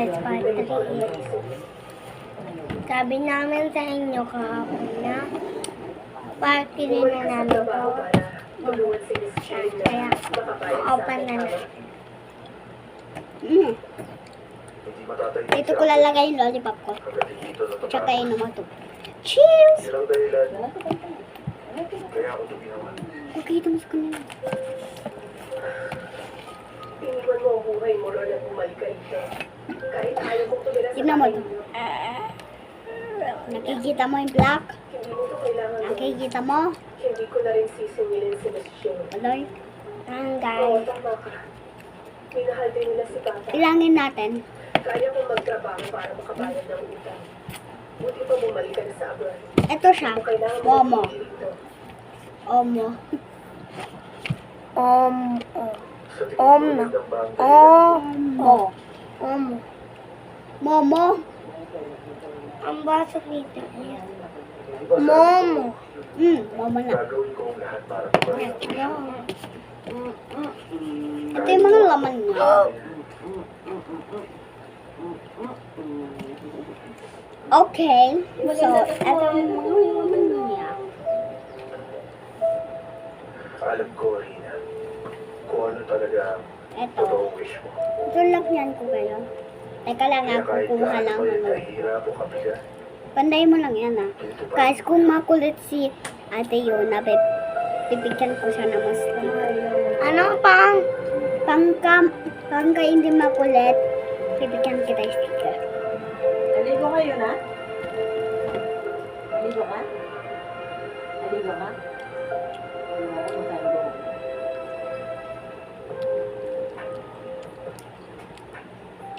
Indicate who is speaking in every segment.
Speaker 1: guys, part 3. Sabi namin sa inyo kahapon na party rin na namin to. Kaya, open na natin. Dito ko lalagay yung lollipop ko. Tsaka inom mo ito. Cheers! Okay, ito mas kanina.
Speaker 2: Iniwan mo ang buhay mo, Lord, at bumalik ka dito. Kahit ayaw mong tumira sa
Speaker 1: Tignan mo
Speaker 2: bahay
Speaker 1: ito.
Speaker 2: niyo.
Speaker 1: Nakikita mo yung black?
Speaker 2: Hindi mo ito kailangan.
Speaker 1: Nakikita mo?
Speaker 2: Hindi ko na rin sisingilin si Miss Jane.
Speaker 1: Aloy? Ang
Speaker 2: Oo,
Speaker 1: guys.
Speaker 2: tama ka. Minahal din nila si Bata.
Speaker 1: Ilangin natin.
Speaker 2: Kaya kong magtrabaho para makabayad ng utang. Buti pa bumalik ka na sa abroad.
Speaker 1: Ito siya.
Speaker 2: Kung kailangan mo
Speaker 1: Momo.
Speaker 2: dito.
Speaker 1: Omo. Omo. Momo. Ang baso dito. Momo. Momo na.
Speaker 2: Gagawin ko ang lahat para mabalik.
Speaker 1: Ito yung mga laman niya. Okay. So, ito yung mga laman niya.
Speaker 2: Alam ko, Rina, kung ano talaga ang
Speaker 1: Ito.
Speaker 2: totoong wish mo.
Speaker 1: Ito lang yan ko kayo. Teka lang
Speaker 2: Kaya kahit
Speaker 1: kukuha
Speaker 2: gaano
Speaker 1: lang.
Speaker 2: ko yung nahihirap o kabigat,
Speaker 1: Panday mo lang yan Guys, kung makulit si Ate Yona, pipigyan ko siya ng mas. Ano pang? Pangka hindi makulit, pipigyan kita yung sticker.
Speaker 3: Aligo kayo na? Aligo ka? Aligo ka?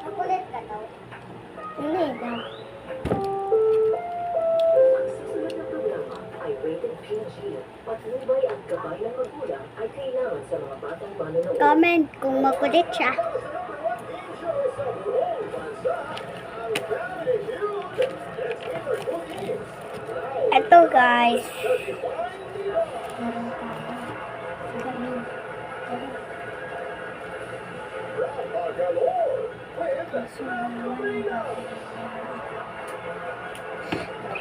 Speaker 1: Makulit ka daw? Hindi daw.
Speaker 2: ang susunod na programa ay rated PG. Patnubay ang gabay ng magulang ay kailangan sa mga batang manonood.
Speaker 1: Comment kung makulit siya. Ito guys.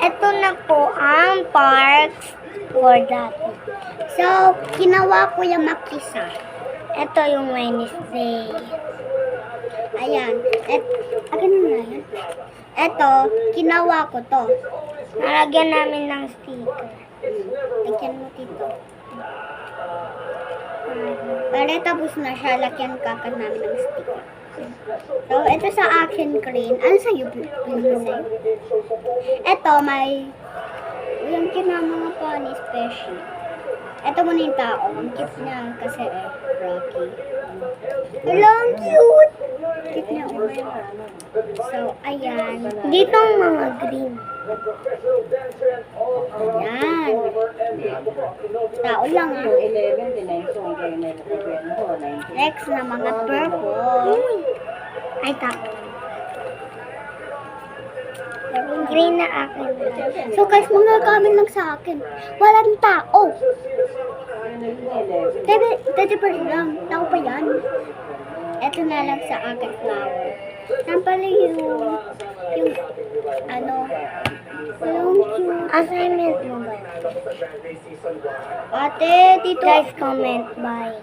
Speaker 1: Ito na po ang parks for dati. So, ginawa ko yung makisa. Ito yung Wednesday. Ayan. Akin na yan. Ito, ginawa ko to. Nalagyan namin ng sticker. Lagyan mo dito. Para tapos na siya, lagyan ka namin ng sticker. So, ito sa akin green. Ano sa'yo, Princess? Ito, may yung kinamanga pa ni Special. Ito muna yung tao. Ang cute niya kasi Rocky. Hello, ang cute! Cute niya. So, ayan. Dito ang mga green. Ayan. Tao lang
Speaker 3: Yung 11, dinensyon kayo na ito.
Speaker 1: Next na mga purple. Ay, tao. Green na akin. So guys, mga gamit lang sa akin. Walang tao. Tete pa lang. Tao pa yan. Ito na lang sa akin flower. Saan pala yung ano, yung assignment mo ba? Ate, dito. Guys, comment. Bye.